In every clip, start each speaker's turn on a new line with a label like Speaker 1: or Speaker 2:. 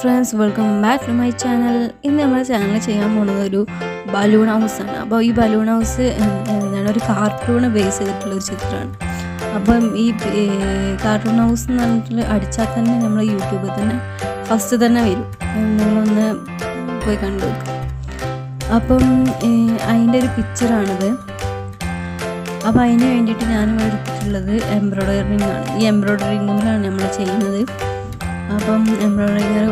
Speaker 1: friends, welcome back to my channel. ഇന്ന് നമ്മുടെ channel ചെയ്യാൻ പോകുന്നത് ഒരു ബലൂൺ ഹൗസ് ആണ്. അപ്പോൾ ഈ ബലൂൺ ഹൗസ് എന്താണ് ഒരു കാർട്ടൂൺ ബേസ് ചെയ്തിട്ടുള്ള ഒരു ചിത്രമാണ്. അപ്പം ഈ കാർട്ടൂൺ ഹൗസ് എന്ന് പറഞ്ഞിട്ട് അടിച്ചാൽ തന്നെ നമ്മൾ യൂട്യൂബിൽ തന്നെ ഫസ്റ്റ് തന്നെ വരും. നിങ്ങളൊന്ന് പോയി കണ്ടു നോക്കുക. അപ്പം അതിൻ്റെ ഒരു പിക്ചറാണിത്. അപ്പോൾ അതിന് വേണ്ടിയിട്ട് ഞാനിവിടെ എടുത്തിട്ടുള്ളത് എംബ്രോയ്ഡറിങ് ആണ്. ഈ എംബ്രോയ്ഡറിങ്ങിലാണ് നമ്മൾ ചെയ്യുന്നത്. അപ്പം എംബ്രോയ്ഡറി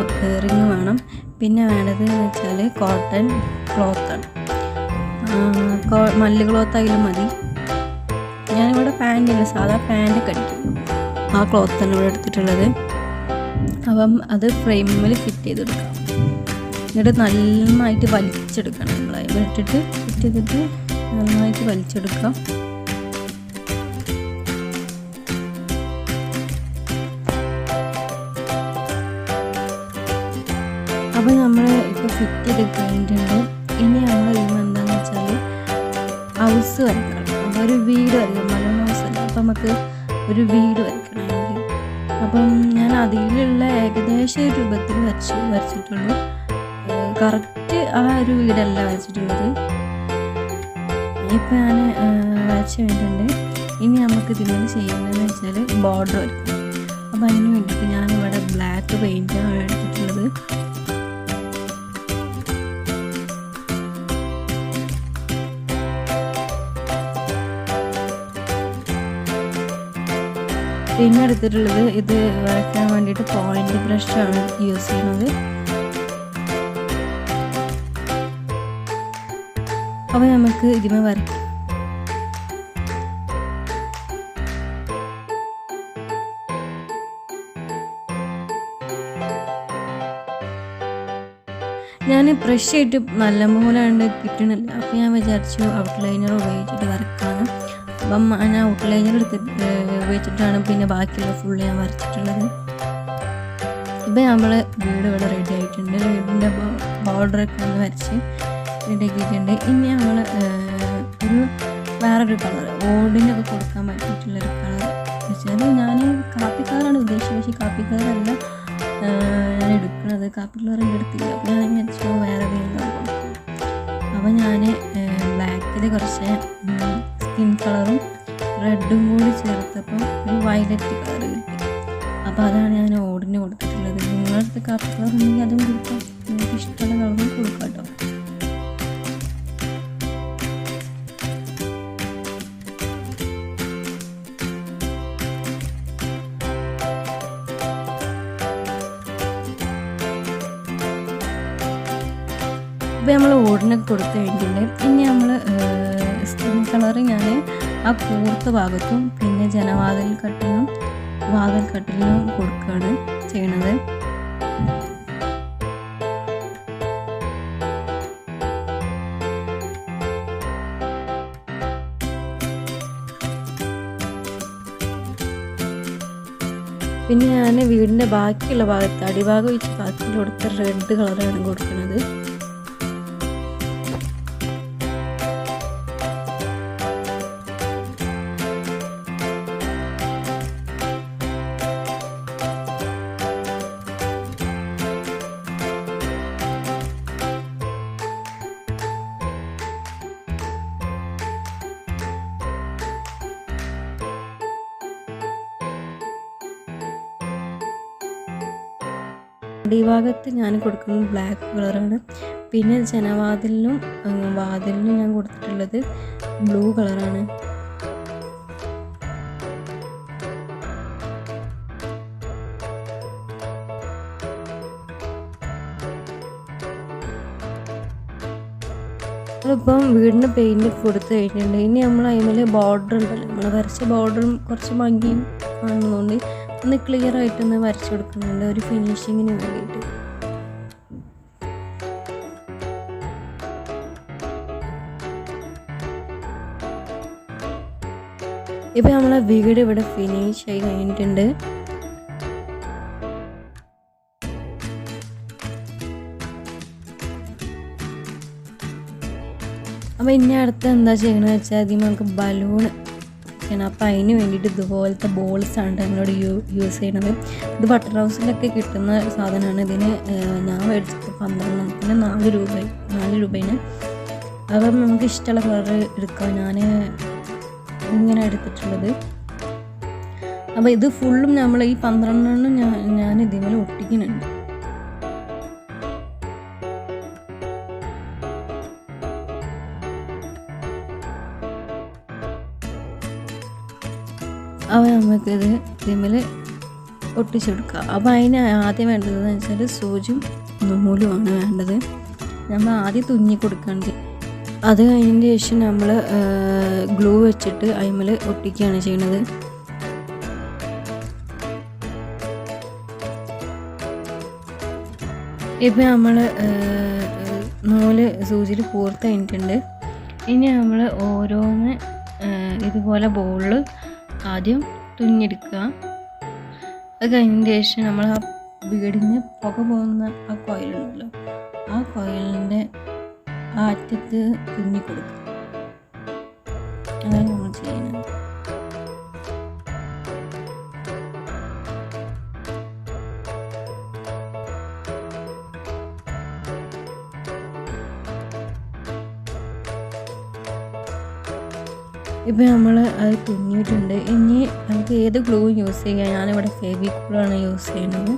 Speaker 1: റിങ് വേണം. പിന്നെ വേണ്ടത് എന്ന് വെച്ചാൽ കോട്ടൺ ക്ലോത്താണ്. മല്ല് ക്ലോത്ത് ആയാലും മതി. ഞാനിവിടെ പാൻറ്റില്ല, സാധാ പാൻറ്റൊക്കെ അടിക്കുന്നു. ആ ക്ലോത്താണ് ഇവിടെ എടുത്തിട്ടുള്ളത്. അപ്പം അത് ഫ്രെയിമിൽ ഫിറ്റ് ചെയ്തെടുക്കാം. എന്നിട്ട് നന്നായിട്ട് വലിച്ചെടുക്കണം. നമ്മൾ അതിൽ ഇട്ടിട്ട് ഫിറ്റ് ചെയ്തിട്ട് നന്നായിട്ട് വലിച്ചെടുക്കാം. അപ്പോൾ നമ്മൾ ഇപ്പോൾ ഫിറ്റ് ചെയ്ത് കഴിഞ്ഞിട്ടുണ്ട്. ഇനി നമ്മൾ ചെയ്യുമ്പോൾ എന്താണെന്ന് വെച്ചാൽ ഹൗസ് വരക്കണം. അപ്പോൾ ഒരു വീട് വരയ്ക്കണം. ബലൂൺ ഹൗസ് അല്ല, അപ്പം നമുക്ക് ഒരു വീട് വരയ്ക്കണമെങ്കിൽ അപ്പം ഞാൻ അതിലുള്ള ഏകദേശം രൂപത്തിൽ വരച്ചിട്ടുള്ളൂ. കറക്റ്റ് ആ ഒരു വീടല്ല വരച്ചിട്ടുള്ളത്. ഇപ്പം ഞാൻ വരച്ച് കഴിഞ്ഞിട്ടുണ്ട്. ഇനി നമുക്ക് ഇതിന് ചെയ്യേണ്ടതെന്ന് വെച്ചാൽ ബോർഡർ വരയ്ക്കണം. അപ്പോൾ അതിന് വേണ്ടിയിട്ട് ഞാനിവിടെ ബ്ലാക്ക് പെയിൻറ്റാണ് എടുത്തിട്ടുള്ളത്. പിന്നെ എടുത്തിട്ടുള്ളത് ഇത് വരയ്ക്കാൻ വേണ്ടിയിട്ട് പോയിന്റ് ബ്രഷാണ് യൂസ് ചെയ്യുന്നത്. അപ്പോൾ നമുക്ക് ഇതിമേ വരയ്ക്കാം. ഞാൻ ബ്രഷ് ആയിട്ട് നല്ലപോലെ കിട്ടണില്ല. അപ്പോൾ ഞാൻ വിചാരിച്ചു ഔട്ട്ലൈനർ ഉപയോഗിച്ചിട്ട് വരയ്ക്കാണ്. അപ്പം ഞാൻ ഔട്ട്ലൈനർ ഉപയോഗിച്ചിട്ടാണ് പിന്നെ ബാക്കിയുള്ള ഫുള്ള് ഞാൻ വരച്ചിട്ടുള്ളത്. ഇപ്പം നമ്മൾ വീട് ഇവിടെ റെഡി ആയിട്ടുണ്ട്. വീടിൻ്റെ ബോർഡറൊക്കെ ഒന്ന് വരച്ച് റെഡിയാക്കിയിട്ടുണ്ട്. ഇനി നമ്മൾ ഒരു വേറൊരു കളർ ഓടിനൊക്കെ കൊടുക്കാൻ പറ്റിയിട്ടുള്ളൊരു കളർ വെച്ചാൽ ഞാൻ കാപ്പി കളറാണ് ഉദ്ദേശിച്ചത്. പക്ഷേ കാപ്പി കളറല്ല ഞാൻ എടുക്കുന്നത്. കാപ്പി കളർ എൻ്റെ എടുത്തില്ല. അപ്പോൾ ഞാൻ വിചാരിച്ചു വേറെ ഏതെങ്കിലും കൊടുക്കും. അപ്പോൾ ഞാൻ ബ്ലാക്കിൽ കുറച്ച് സ്കിൻ കളറും റെഡും കൂടി ചേർത്തപ്പോൾ ഒരു വയലറ്റ് കളർ കിട്ടി. അപ്പോൾ അതാണ് ഞാൻ ഓടിന് കൊടുത്തിട്ടുള്ളത്. നിങ്ങളടുത്ത് കാപ്പി കളർ ഉണ്ടെങ്കിൽ അതും കൊടുക്കാം. നിങ്ങൾക്ക് ഇഷ്ടമുള്ള കളറും കൊടുക്കാം കേട്ടോ. ഇപ്പോൾ നമ്മൾ ഓടിനൊക്കെ കൊടുത്ത് കഴിഞ്ഞിട്ടുണ്ട്. ഇനി നമ്മൾ സ്കിൻ കളർ ഞാൻ ആ കൂർത്ത ഭാഗത്തും പിന്നെ ജനവാതിൽ കട്ടിലും വാതിൽ കട്ടിലും കൊടുക്കുകയാണ് ചെയ്യണത്. പിന്നെ ഞാൻ വീടിൻ്റെ ബാക്കിയുള്ള ഭാഗത്ത് അടിഭാഗം വെച്ച് ബാക്കി കൊടുത്ത റെഡ് കളറാണ് കൊടുക്കുന്നത്. അടിഭാഗത്ത് ഞാൻ കൊടുക്കുന്നത് ബ്ലാക്ക് കളറാണ്. പിന്നെ ജനവാതിലിനും വാതിലിനും ഞാൻ കൊടുത്തിട്ടുള്ളത് ബ്ലൂ കളറാണ്. ഇപ്പം വീടിന് പെയിൻറ്റ് കൊടുത്ത് കഴിഞ്ഞിട്ടുണ്ട്. ഇനി നമ്മൾ അതിൽ ബോർഡർ ഉണ്ടല്ലോ, നമ്മൾ വരച്ച ബോർഡറും കുറച്ച് ഭംഗിയും കാണുന്നതുകൊണ്ട് ഒന്ന് ക്ലിയർ ആയിട്ടൊന്ന് വരച്ചു കൊടുക്കുന്നുണ്ട് ഒരു ഫിനിഷിങ്ങിന് വേണ്ടിയിട്ട്. ഇപ്പം നമ്മളെ വീട് ഇവിടെ ഫിനിഷ് ആയി കഴിഞ്ഞിട്ടുണ്ട്. അപ്പോൾ ഇനി അടുത്ത് എന്താ ചെയ്യണമെന്ന് വെച്ചാൽ ആദ്യം നമുക്ക് ബലൂൺ ചെയ്യണം. അപ്പോൾ അതിന് വേണ്ടിയിട്ട് ഇതുപോലത്തെ ബോൾസാണ് നമ്മളോട് യൂസ് ചെയ്യണത്. ഇത് ബട്ടർ ഹൗസിലൊക്കെ കിട്ടുന്ന സാധനമാണ്. ഇതിന് ഞാൻ മേടിച്ചപ്പോൾ 12 4 രൂപേന്. അപ്പം നമുക്ക് ഇഷ്ടമുള്ള കളർ എടുക്കാം. ഞാൻ ഇങ്ങനെ എടുത്തിട്ടുള്ളത്. അപ്പോൾ ഇത് ഫുള്ളും നമ്മൾ ഈ 12 ഞാൻ ഇതിന്മേൽ ഒട്ടിക്കുന്നുണ്ട്. അപ്പോൾ നമുക്കിത് ഇതിന്മേൽ ഒട്ടിച്ചെടുക്കുക. അപ്പോൾ അതിന് ആദ്യം വേണ്ടതെന്ന് വെച്ചാൽ സൂചിയും നൂലുമാണ് വേണ്ടത്. നമ്മൾ ആദ്യം തുന്നി കൊടുക്കുകയാണ്. അത് കഴിഞ്ഞതിന് ശേഷം നമ്മൾ ഗ്ലൂ വെച്ചിട്ട് അതിന്മേൽ ഒട്ടിക്കുകയാണ് ചെയ്യുന്നത്. ഇപ്പം നമ്മൾ നൂല് സൂചിയിൽ പൂർത്തിയായിട്ടുണ്ട്. ഇനി നമ്മൾ ഓരോന്ന് ഇതുപോലെ ബോളിൽ ആദ്യം തുന്നിയെടുക്കുക. അത് കഴിഞ്ഞതിന് ശേഷം നമ്മൾ ആ വീടിന് പുക പോകുന്ന ആ കോയിലുണ്ടല്ലോ, ആ കോയിലിൻ്റെ ആ അറ്റത്ത് തുന്നി കൊടുക്കുക. അതാണ് നമ്മൾ ചെയ്യുന്നത്. ഇപ്പോൾ നമ്മൾ അത് തുന്നിയിട്ടുണ്ട്. ഇനി നമുക്ക് ഏത് ഗ്ലൂ യൂസ് ചെയ്യാം. ഞാനിവിടെ ഫെവിക്കോളാണ് യൂസ് ചെയ്യുന്നത്.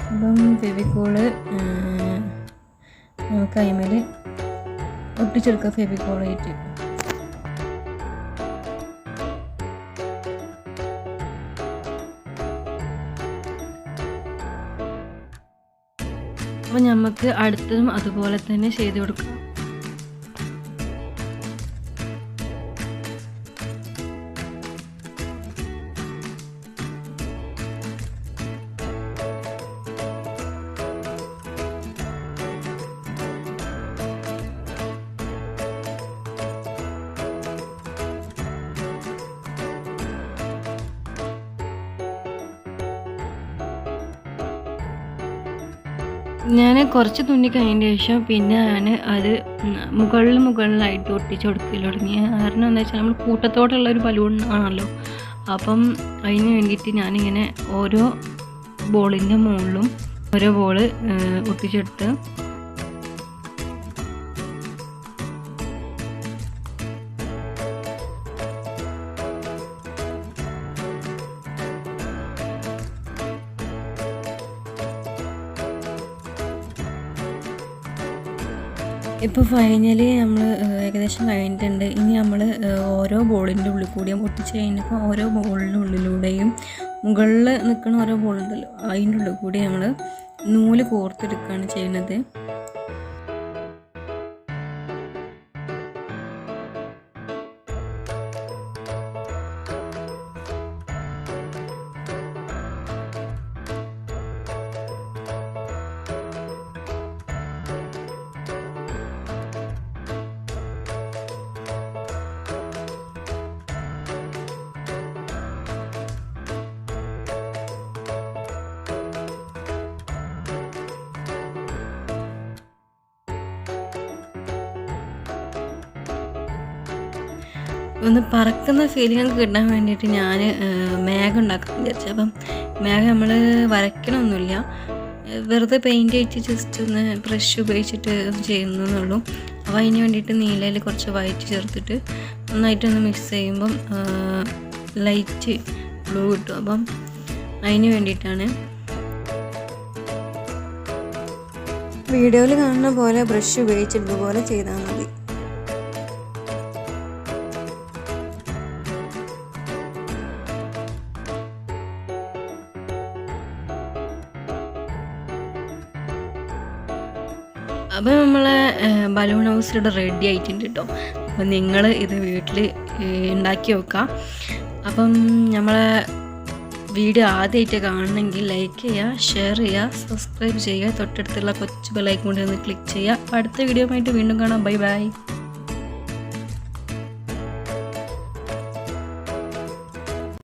Speaker 1: അപ്പം ഫെവിക്കോള് നമുക്ക് അതിന്മേൽ ഒട്ടിച്ചെടുക്കാം ഫെവിക്കോളായിട്ട്. അപ്പം നമുക്ക് അടുത്തതും അതുപോലെ തന്നെ ചെയ്ത് കൊടുക്കാം. ഞാൻ കുറച്ച് തുന്നി കഴിഞ്ഞതിന് ശേഷം പിന്നെ ഞാൻ അത് മുകളിലായിട്ട് ഒട്ടിച്ച് കൊടുക്കൽ തുടങ്ങി. കാരണം എന്താ വെച്ചാൽ നമ്മൾ കൂട്ടത്തോടുള്ള ഒരു ബലൂൺ ആണല്ലോ. അപ്പം അതിന് വേണ്ടിയിട്ട് ഞാനിങ്ങനെ ഓരോ ബോളിൻ്റെ മുകളിലും ഓരോ ബോള് ഒട്ടിച്ചെടുത്ത് ഇപ്പോൾ ഫൈനലി നമ്മൾ ഏകദേശം കഴിഞ്ഞിട്ടുണ്ട്. ഇനി നമ്മൾ ഓരോ ബോളിൻ്റെ ഉള്ളിൽ കൂടിയും ഒട്ടിച്ച് കഴിഞ്ഞപ്പോൾ ഓരോ ബോളിൻ്റെ ഉള്ളിലൂടെയും മുകളിൽ നിൽക്കുന്ന ഓരോ ബോളുണ്ടല്ലോ അതിൻ്റെ ഉള്ളിൽ കൂടി നമ്മൾ നൂല് കോർത്തെടുക്കുകയാണ് ചെയ്യുന്നത്. ഒന്ന് പറക്കുന്ന ഫീലിംഗ് കിട്ടാൻ വേണ്ടിയിട്ട് ഞാൻ മേഘം ഉണ്ടാക്കാൻ വിചാരിച്ചു. അപ്പം മേഘം നമ്മൾ വരയ്ക്കണമൊന്നുമില്ല, വെറുതെ പെയിൻ്റ് ആയിട്ട് ജസ്റ്റ് ഒന്ന് ബ്രഷ് ഉപയോഗിച്ചിട്ട് ചെയ്യുന്നതെന്നുള്ളൂ. അപ്പോൾ അതിന് വേണ്ടിയിട്ട് നീലയിൽ കുറച്ച് വൈറ്റ് ചേർത്തിട്ട് നന്നായിട്ടൊന്ന് മിക്സ് ചെയ്യുമ്പം ലൈറ്റ് ബ്ലൂ കിട്ടും. അപ്പം അതിന് വേണ്ടിയിട്ടാണ്. വീഡിയോയിൽ കാണുന്ന പോലെ ബ്രഷ് ഉപയോഗിച്ചിട്ട് ഇതുപോലെ ചെയ്താൽ മതി. അപ്പോൾ നമ്മളെ ബലൂൺ ഹൗസ് ഇവിടെ റെഡി ആയിട്ടുണ്ട് കേട്ടോ. അപ്പം നിങ്ങൾ ഇത് വീട്ടിൽ ഉണ്ടാക്കി വെക്കുക. അപ്പം നമ്മളെ വീഡിയോ ആദ്യമായിട്ട് കാണണമെങ്കിൽ ലൈക്ക് ചെയ്യുക, ഷെയർ ചെയ്യുക, സബ്സ്ക്രൈബ് ചെയ്യുക, തൊട്ടടുത്തുള്ള കൊച്ചു ബെല്ലൈക്കൺ കൊണ്ട് ഒന്ന് ക്ലിക്ക് ചെയ്യുക. അടുത്ത വീഡിയോ ആയിട്ട് വീണ്ടും കാണാം. Bye bye.